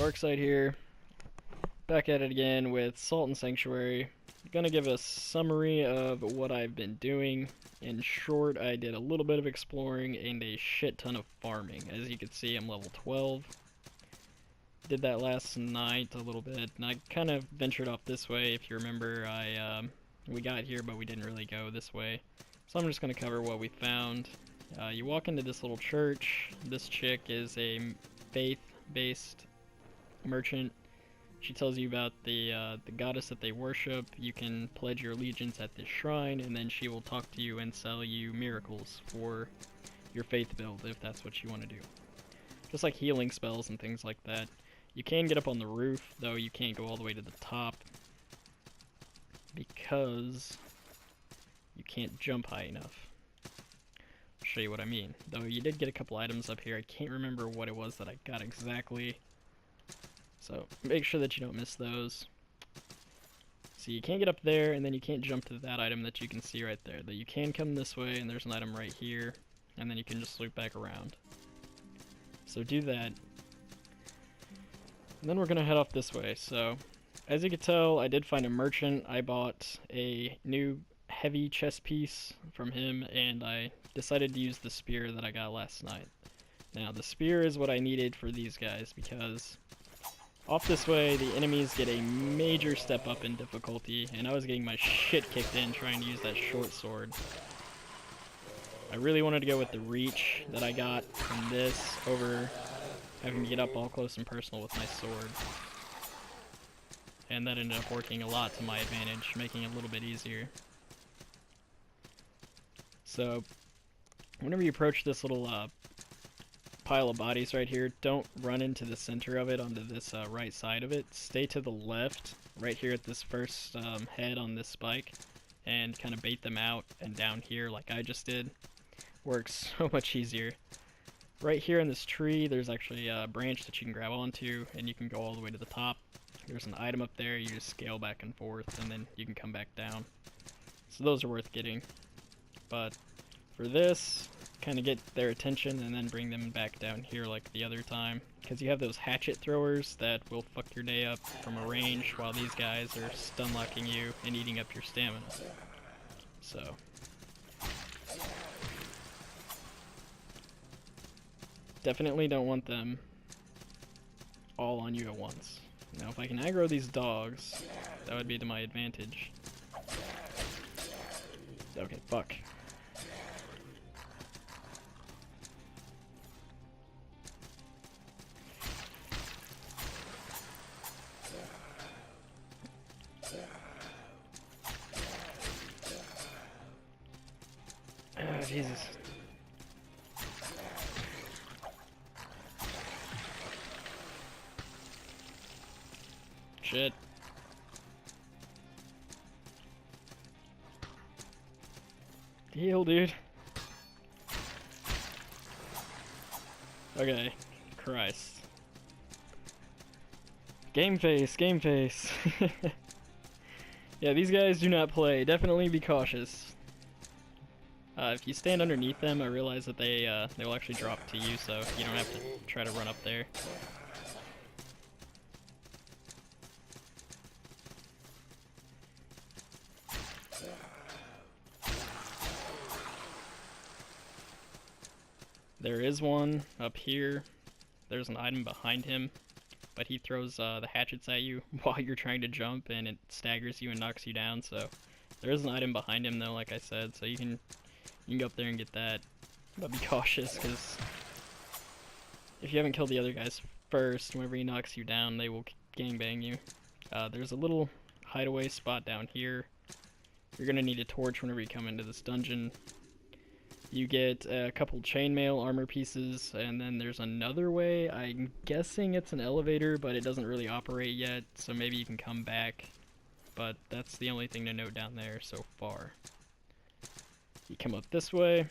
Darkside here, back at it again with Salt and Sanctuary. Gonna give a summary of what I've been doing. In short, I did a little bit of exploring and a shit ton of farming. As you can see, I'm level 12. Did that last night a little bit, and I kind of ventured off this way. If you remember, we got here, but we didn't really go this way. So I'm just gonna cover what we found. You walk into this little church. This chick is a faith-based merchant. She tells you about the goddess that they worship. You can pledge your allegiance at this shrine, and then she will talk to you and sell you miracles for your faith build, if that's what you want to do. Just like healing spells and things like that. You can get up on the roof, though you can't go all the way to the top because you can't jump high enough. I'll show you what I mean. Though you did get a couple items up here. I can't remember what it was that I got exactly. So make sure that you don't miss those. So you can't get up there, and then you can't jump to that item that you can see right there. Though you can come this way, and there's an item right here, and then you can just loop back around. So do that. And then we're going to head off this way. So as you can tell, I did find a merchant. I bought a new heavy chest piece from him, and I decided to use the spear that I got last night. Now the spear is what I needed for these guys, because off this way, the enemies get a major step up in difficulty, and I was getting my shit kicked in trying to use that short sword. I really wanted to go with the reach that I got from this over having to get up all close and personal with my sword. And that ended up working a lot to my advantage, making it a little bit easier. So, whenever you approach this little pile of bodies right here, don't run into the center of it onto this right side of it. Stay to the left right here at this first head on this spike and kind of bait them out, and down here like I just did works so much easier. Right here in this tree there's actually a branch that you can grab onto, and you can go all the way to the top. There's an item up there, you just scale back and forth and then you can come back down. So those are worth getting. But for this, kind of get their attention and then bring them back down here like the other time, because you have those hatchet throwers that will fuck your day up from a range, while these guys are stun locking you and eating up your stamina. So definitely don't want them all on you at once. Now if I can aggro these dogs, that would be to my advantage. Okay, fuck. Oh, Jesus. Shit. Heal, dude. Okay. Christ. Game face, game face. Yeah, these guys do not play. Definitely be cautious. If you stand underneath them, I realize that they will actually drop to you, so you don't have to try to run up there. There is one up here. There's an item behind him, but he throws the hatchets at you while you're trying to jump, and it staggers you and knocks you down. So there is an item behind him though, like I said, so you can go up there and get that. But be cautious, because if you haven't killed the other guys first, whenever he knocks you down, they will gangbang you. There's a little hideaway spot down here. You're gonna need a torch whenever you come into this dungeon. You get a couple chainmail armor pieces, and then there's another way. I'm guessing it's an elevator, but it doesn't really operate yet, so maybe you can come back. But that's the only thing to note down there so far. You come up this way,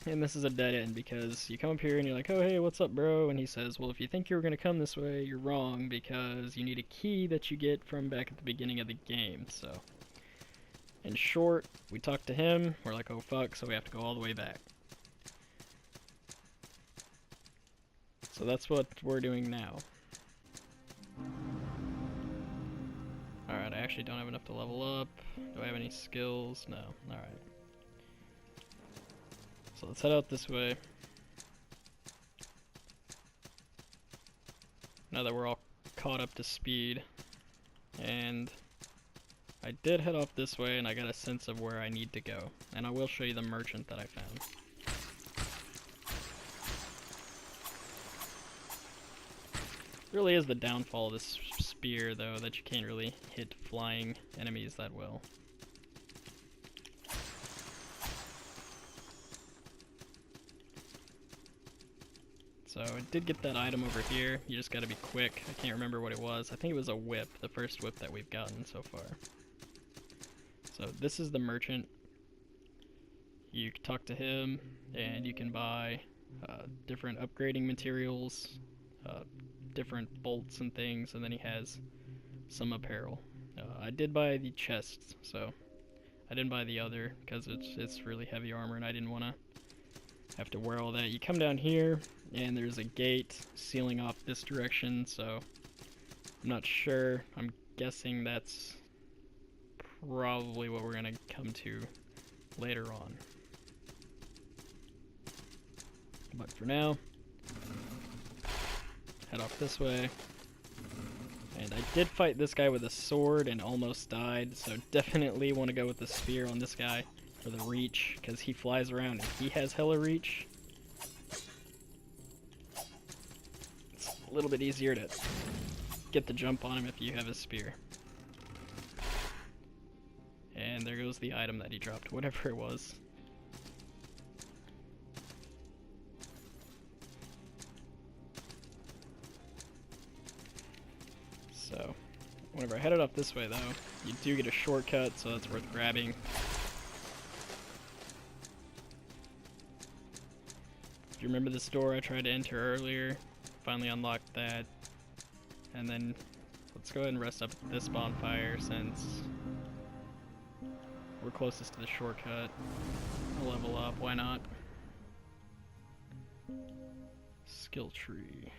and this is a dead end, because you come up here and you're like, oh hey, what's up bro? And he says, well, if you think you were going to come this way, you're wrong, because you need a key that you get from back at the beginning of the game. So in short, we talk to him, we're like, oh fuck, so we have to go all the way back. So that's what we're doing now. Alright, I actually don't have enough to level up. Do I have any skills? No. Alright. So let's head out this way. Now that we're all caught up to speed. And I did head off this way and I got a sense of where I need to go. And I will show you the merchant that I found. It really is the downfall of this spear though, that you can't really hit flying enemies that well. So I did get that item over here. You just gotta be quick. I can't remember what it was. I think it was a whip, the first whip that we've gotten so far. So this is the merchant. You can talk to him and you can buy different upgrading materials, different bolts and things, and then he has some apparel. I did buy the chests, so I didn't buy the other because it's really heavy armor and I didn't want to have to wear all that. You come down here and there's a gate sealing off this direction, so I'm not sure. I'm guessing that's probably what we're gonna come to later on. But for now, head off this way. And I did fight this guy with a sword and almost died, so definitely want to go with the spear on this guy for the reach, because he flies around and he has hella reach. It's a little bit easier to get the jump on him if you have a spear. And there goes the item that he dropped, whatever it was. So, whenever I headed up this way though, you do get a shortcut, so that's worth grabbing. If you remember this door I tried to enter earlier, finally unlocked that. And then, let's go ahead and rest up at this bonfire since we're closest to the shortcut. I'll level up, why not? Skill tree.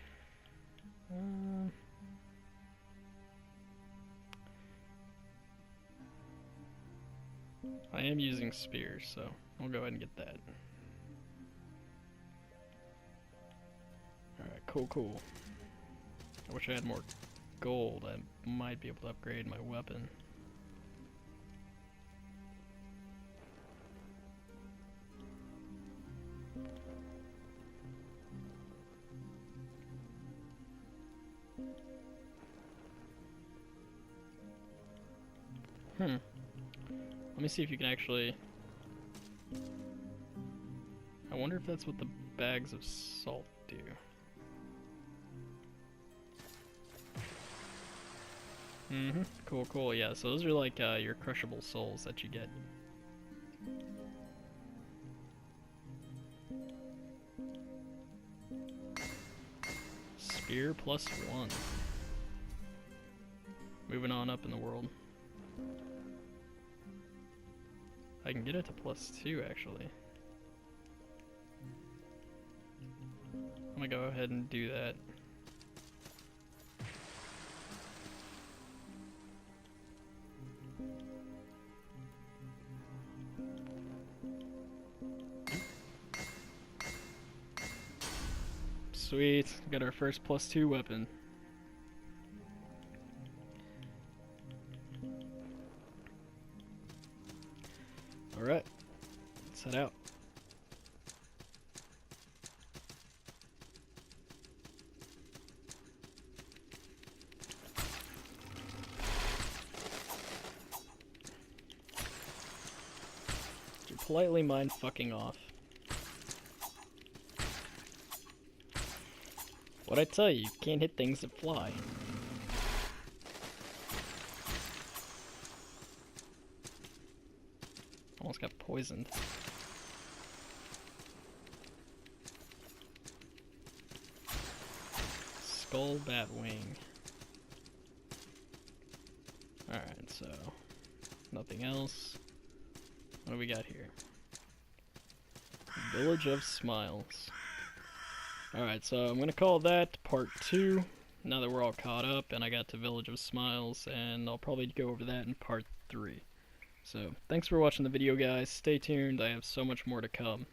I am using spears, so we'll go ahead and get that. Alright, cool. I wish I had more gold. I might be able to upgrade my weapon. Let me see if you can actually... I wonder if that's what the bags of salt do. Cool, yeah, so those are like your crushable souls that you get. Spear +1. Moving on up in the world. I can get it to +2 actually. I'm gonna go ahead and do that. Sweet, got our first +2 weapon. Alright, let's head out. You're politely mind fucking off. What'd I tell you? You can't hit things that fly. Almost got poisoned. Skull Batwing. Alright, so nothing else. What do we got here? Village of Smiles. Alright, so I'm gonna call that part 2. now that we're all caught up, and I got to Village of Smiles, and I'll probably go over that in part 3. So, thanks for watching the video, guys. Stay tuned, I have so much more to come.